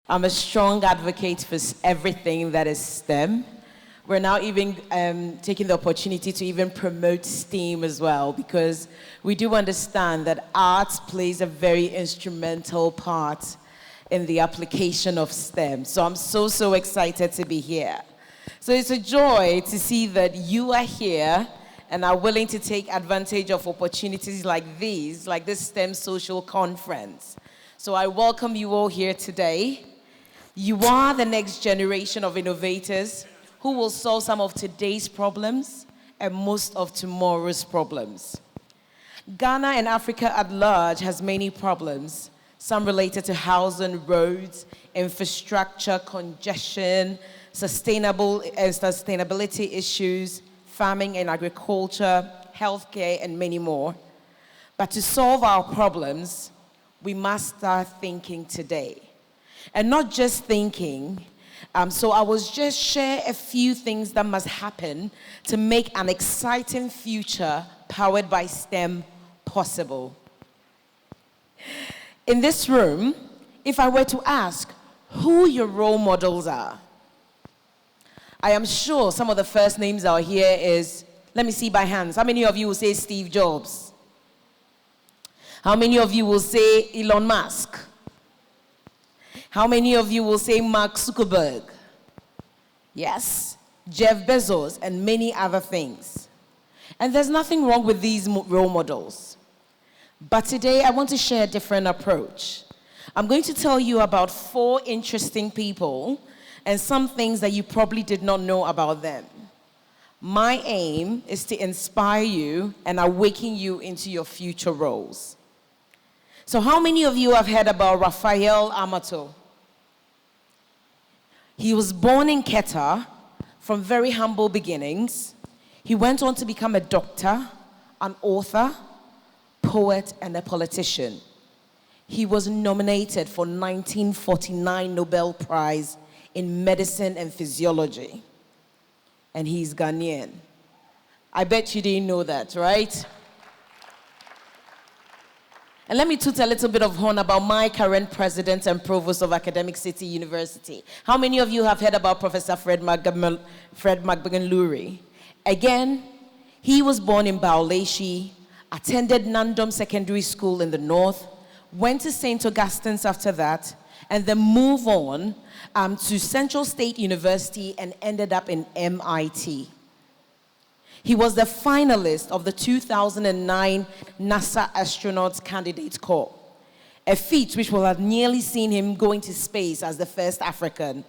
I'm a strong advocate for everything that is STEM. We're now even taking the opportunity to even promote STEAM as well, because we do understand that art plays a very instrumental part in the application of STEM. So I'm so excited to be here. So it's a joy to see that you are here and are willing to take advantage of opportunities like these, like this STEM social conference. So I welcome you all here today. You are the next generation of innovators who will solve some of today's problems and most of tomorrow's problems. Ghana and Africa at large has many problems, some related to housing, roads, infrastructure, congestion, sustainability issues, farming and agriculture, healthcare, and many more. But to solve our problems, we must start thinking today. And not just thinking. So I will just share a few things that must happen to make an exciting future powered by STEM possible. In this room, if I were to ask who your role models are, I am sure some of the first names out here is, let me see by hands. How many of you will say Steve Jobs? How many of you will say Elon Musk? How many of you will say Mark Zuckerberg? Yes, Jeff Bezos, and many other things. And there's nothing wrong with these role models. But today, I want to share a different approach. I'm going to tell you about 4 interesting people and some things that you probably did not know about them. My aim is to inspire you and awaken you into your future roles. So how many of you have heard about Raphael Amato? He was born in Quetta from very humble beginnings. He went on to become a doctor, an author, poet, and a politician. He was nominated for 1949 Nobel Prize in Medicine and Physiology. And he's Ghanaian. I bet you didn't know that, right? And let me toot a little bit of horn about my current president and provost of Academic City University. How many of you have heard about Professor Fred McGugan-Lurie? Again, he was born in Baoleshi, attended Nandom Secondary School in the north, went to St. Augustine's after that, and then moved on to Central State University and ended up in MIT. He was the finalist of the 2009 NASA Astronaut Candidate Corps, a feat which will have nearly seen him going to space as the first African.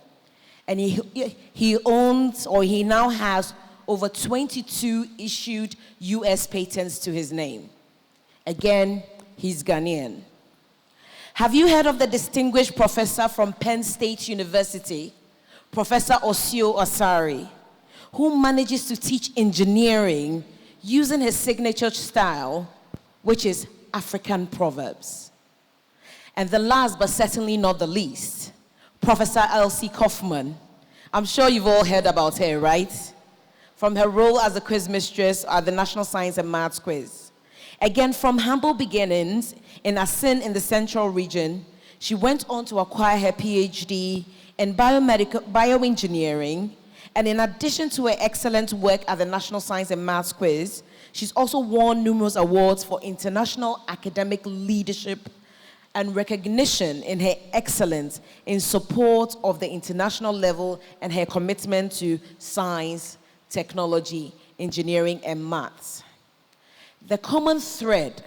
And he now has over 22 issued US patents to his name. Again, he's Ghanaian. Have you heard of the distinguished professor from Penn State University, Professor Osio Osari, who manages to teach engineering using his signature style, which is African proverbs? And the last, but certainly not the least, Professor Elsie Kaufman. I'm sure you've all heard about her, right? From her role as a quiz mistress at the National Science and Maths Quiz. Again, from humble beginnings in Asin in the Central Region, she went on to acquire her PhD in bioengineering. And in addition to her excellent work at the National Science and Maths Quiz, she's also won numerous awards for international academic leadership and recognition in her excellence in support of the international level and her commitment to science, technology, engineering, and maths. The common thread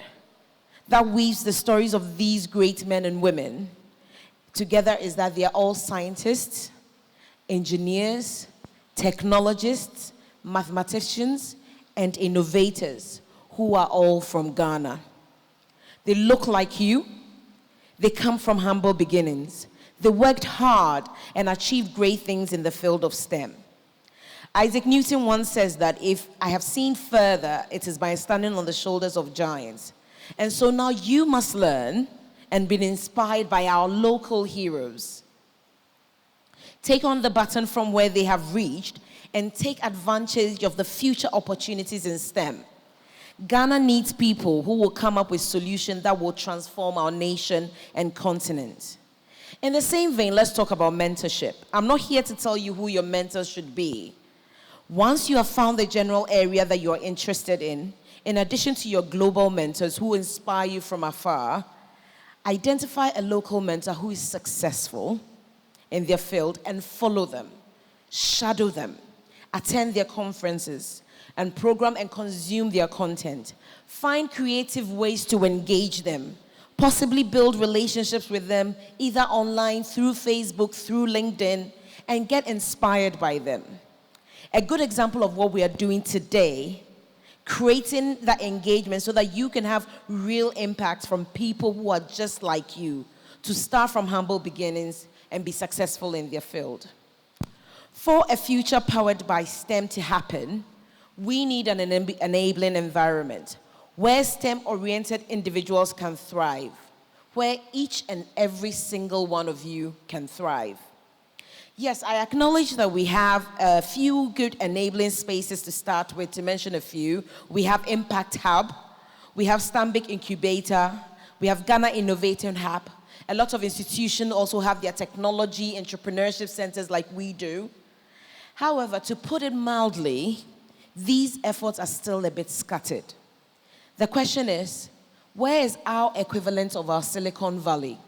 that weaves the stories of these great men and women together is that they are all scientists, engineers, technologists, mathematicians, and innovators who are all from Ghana. They look like you. They come from humble beginnings. They worked hard and achieved great things in the field of STEM. Isaac Newton once says that if I have seen further, it is by standing on the shoulders of giants. And so now you must learn and be inspired by our local heroes. Take on the baton from where they have reached and take advantage of the future opportunities in STEM. Ghana needs people who will come up with solutions that will transform our nation and continent. In the same vein, let's talk about mentorship. I'm not here to tell you who your mentors should be. Once you have found the general area that you're interested in addition to your global mentors who inspire you from afar, identify a local mentor who is successful in their field and follow them, shadow them, attend their conferences, and program and consume their content. Find creative ways to engage them, possibly build relationships with them, either online, through Facebook, through LinkedIn, and get inspired by them. A good example of what we are doing today, creating that engagement so that you can have real impact from people who are just like you, to start from humble beginnings and be successful in their field. For a future powered by STEM to happen, we need an enabling environment where STEM-oriented individuals can thrive, where each and every single one of you can thrive. Yes, I acknowledge that we have a few good enabling spaces to start with. To mention a few, we have Impact Hub, we have Stanbic Incubator, we have Ghana Innovating Hub. A lot of institutions also have their technology entrepreneurship centers like we do. However, to put it mildly, these efforts are still a bit scattered. The question is, where is our equivalent of our Silicon Valley?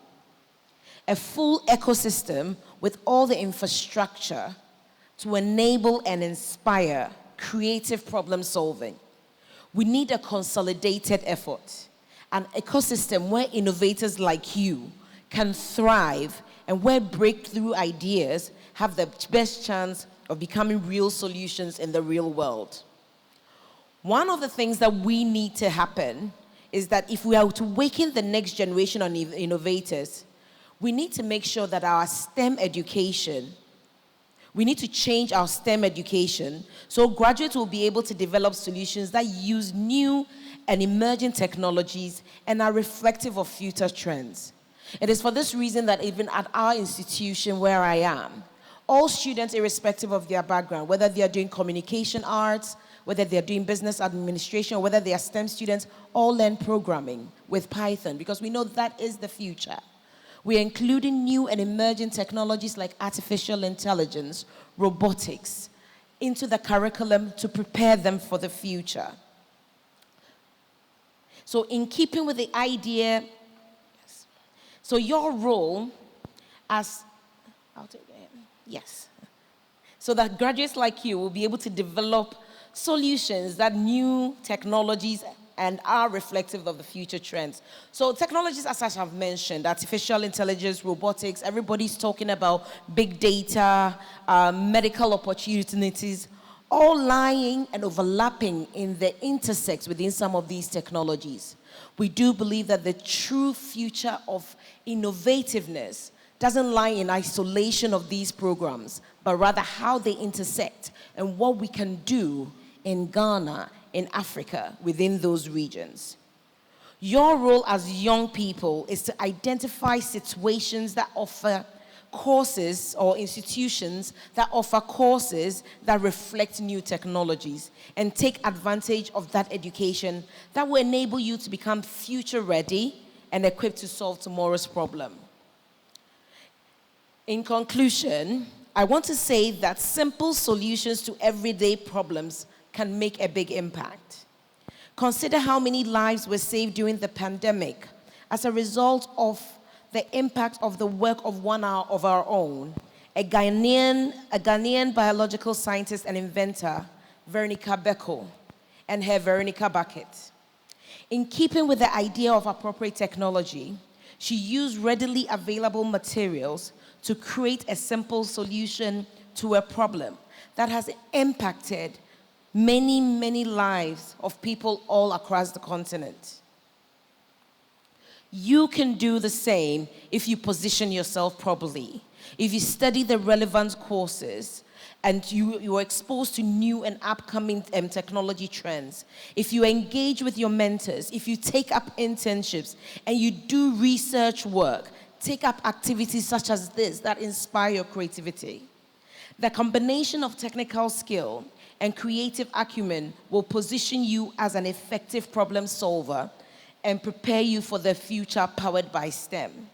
A full ecosystem with all the infrastructure to enable and inspire creative problem solving. We need a consolidated effort, an ecosystem where innovators like you can thrive and where breakthrough ideas have the best chance of becoming real solutions in the real world. One of the things that we need to happen is that if we are to awaken the next generation of innovators, we need to make sure that our STEM education, we need to change our STEM education so graduates will be able to develop solutions that use new and emerging technologies and are reflective of future trends. It is for this reason that even at our institution where I am, all students, irrespective of their background, whether they are doing communication arts, whether they are doing business administration, or whether they are STEM students, all learn programming with Python because we know that is the future. We are including new and emerging technologies like artificial intelligence, robotics, into the curriculum to prepare them for the future. So in keeping with the idea, so your role as, I'll take it, yes. So that graduates like you will be able to develop solutions that new technologies and are reflective of the future trends. So technologies, as I have mentioned, artificial intelligence, robotics, everybody's talking about big data, medical opportunities, all lying and overlapping in the intersects within some of these technologies. We do believe that the true future of innovativeness doesn't lie in isolation of these programs, but rather how they intersect and what we can do in Ghana, in Africa, within those regions. Your role as young people is to identify situations that offer courses or institutions that offer courses that reflect new technologies and take advantage of that education that will enable you to become future ready and equipped to solve tomorrow's problem. In conclusion, I want to say that simple solutions to everyday problems can make a big impact. Consider how many lives were saved during the pandemic as a result of the impact of the work of one of our own, a Ghanaian biological scientist and inventor, Veronica Beko, and her Veronica Bucket. In keeping with the idea of appropriate technology, she used readily available materials to create a simple solution to a problem that has impacted many, many lives of people all across the continent. You can do the same if you position yourself properly, if you study the relevant courses, and you are exposed to new and upcoming technology trends, if you engage with your mentors, if you take up internships, and you do research work, take up activities such as this that inspire your creativity. The combination of technical skill and creative acumen will position you as an effective problem solver and prepare you for the future powered by STEM.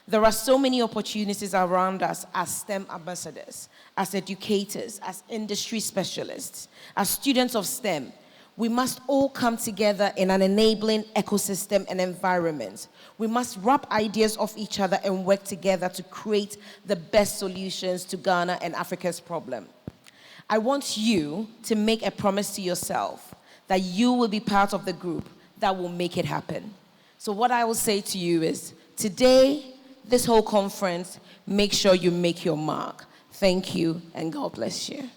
There are so many opportunities around us as STEM ambassadors, as educators, as industry specialists, as students of STEM. We must all come together in an enabling ecosystem and environment. We must wrap ideas off each other and work together to create the best solutions to Ghana and Africa's problem. I want you to make a promise to yourself that you will be part of the group that will make it happen. So what I will say to you is, today, this whole conference, make sure you make your mark. Thank you, and God bless you.